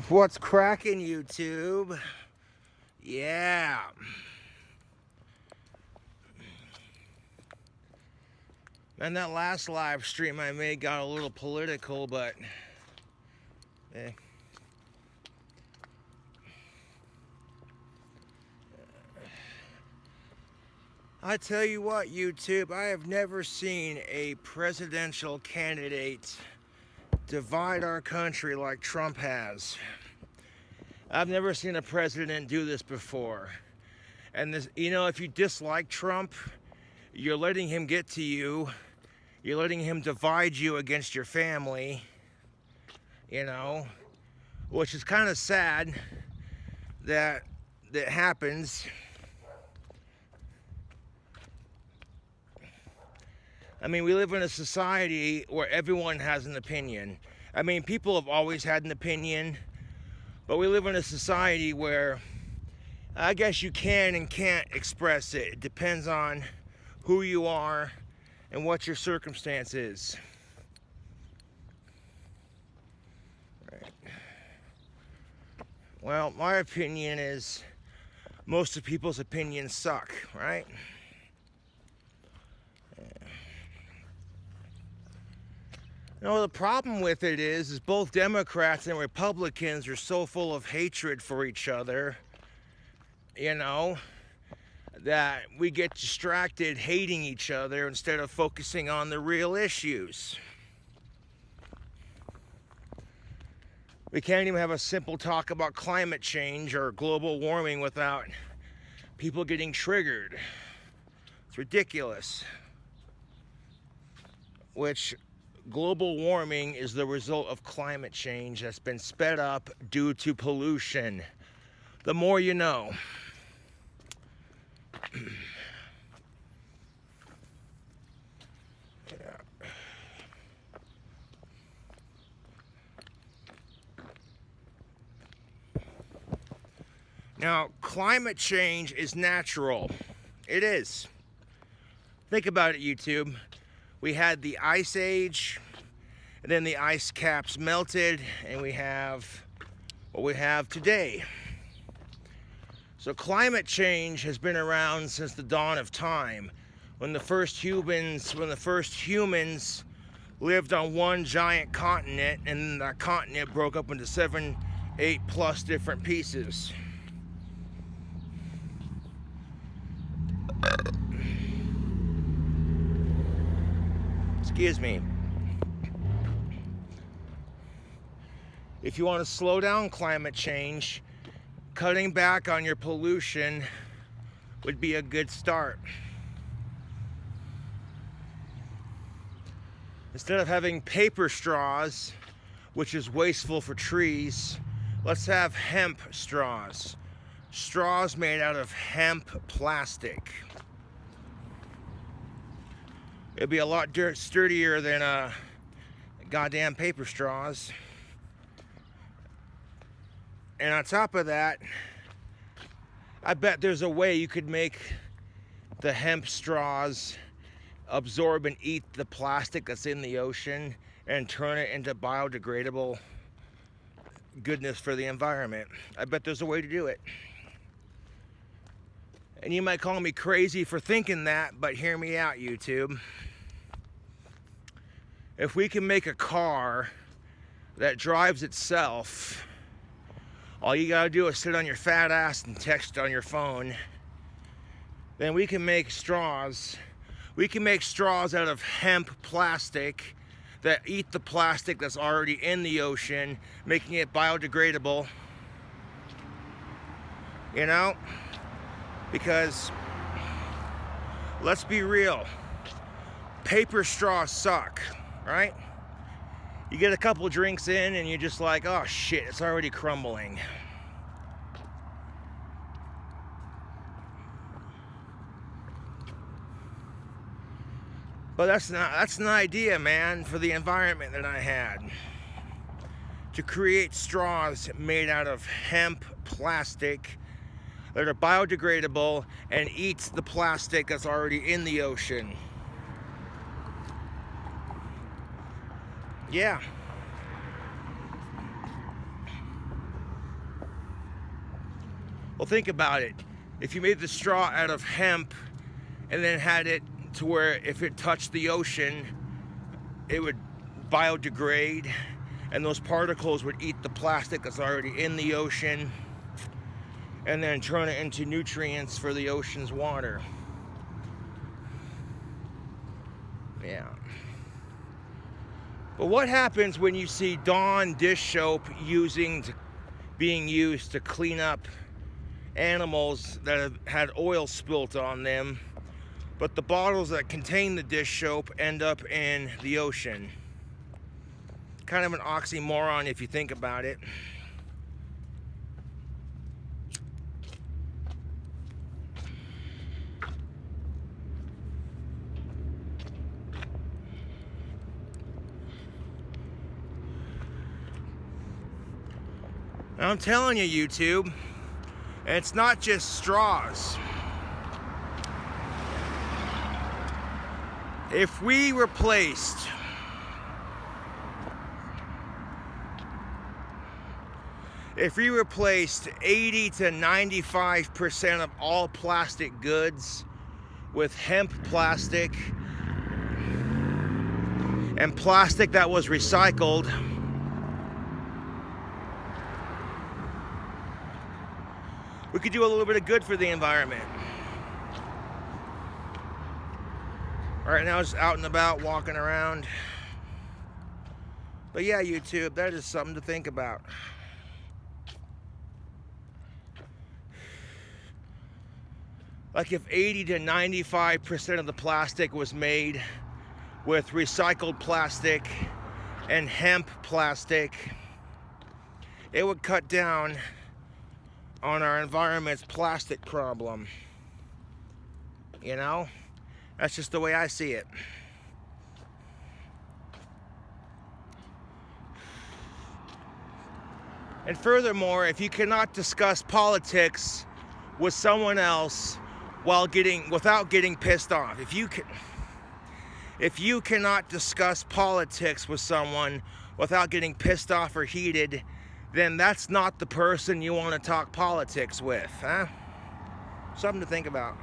What's cracking, YouTube? Yeah. Man, that last live stream I made got a little political, but eh. I tell you what, YouTube, I have never seen a presidential candidate divide our country like Trump has. I've never seen a president do this before. And this, if you dislike Trump, you're letting him get to you. You're letting him divide you against your family, which is kind of sad that happens. I mean, we live in a society where everyone has an opinion. I mean, people have always had an opinion, but we live in a society where I guess you can and can't express it. It depends on who you are and what your circumstance is. Right. Well, my opinion is most of people's opinions suck, right? The problem with it is both Democrats and Republicans are so full of hatred for each other, that we get distracted hating each other instead of focusing on the real issues. We can't even have a simple talk about climate change or global warming without people getting triggered. It's ridiculous. Which global warming is the result of climate change that's been sped up due to pollution. The more you know. Yeah. Now, climate change is natural. It is. Think about it, YouTube. We had the ice age, and then the ice caps melted, and we have what we have today. So climate change has been around since the dawn of time, when the first humans lived on one giant continent, and that continent broke up into 7, 8 plus different pieces. Excuse me. If you want to slow down climate change, cutting back on your pollution would be a good start. Instead of having paper straws, which is wasteful for trees, let's have hemp straws. Straws made out of hemp plastic. It'd be a lot sturdier than goddamn paper straws. And on top of that, I bet there's a way you could make the hemp straws absorb and eat the plastic that's in the ocean and turn it into biodegradable goodness for the environment. I bet there's a way to do it. And you might call me crazy for thinking that, but hear me out, YouTube. If we can make a car that drives itself, all you gotta do is sit on your fat ass and text on your phone, then we can make straws. We can make straws out of hemp plastic that eat the plastic that's already in the ocean, making it biodegradable. Because let's be real, paper straws suck, right? You get a couple drinks in and you're just like, oh shit, it's already crumbling. But that's an idea, man, for the environment that I had. To create straws made out of hemp plastic that are biodegradable and eats the plastic that's already in the ocean. Yeah. Well, think about it. If you made the straw out of hemp and then had it to where if it touched the ocean, it would biodegrade, and those particles would eat the plastic that's already in the ocean and then turn it into nutrients for the ocean's water. Yeah. But what happens when you see Dawn dish soap being used to clean up animals that have had oil spilt on them, but the bottles that contain the dish soap end up in the ocean? Kind of an oxymoron if you think about it. I'm telling you, YouTube, and it's not just straws. If we replaced 80 to 95% of all plastic goods with hemp plastic and plastic that was recycled, we could do a little bit of good for the environment. Right now, just out and about, walking around. But yeah, YouTube, that is something to think about. Like if 80 to 95% of the plastic was made with recycled plastic and hemp plastic, it would cut down on our environment's plastic problem. You know? That's just the way I see it. And furthermore, if you cannot discuss politics with someone else without getting pissed off, if you cannot discuss politics with someone without getting pissed off or heated, then that's not the person you want to talk politics with, huh? Something to think about.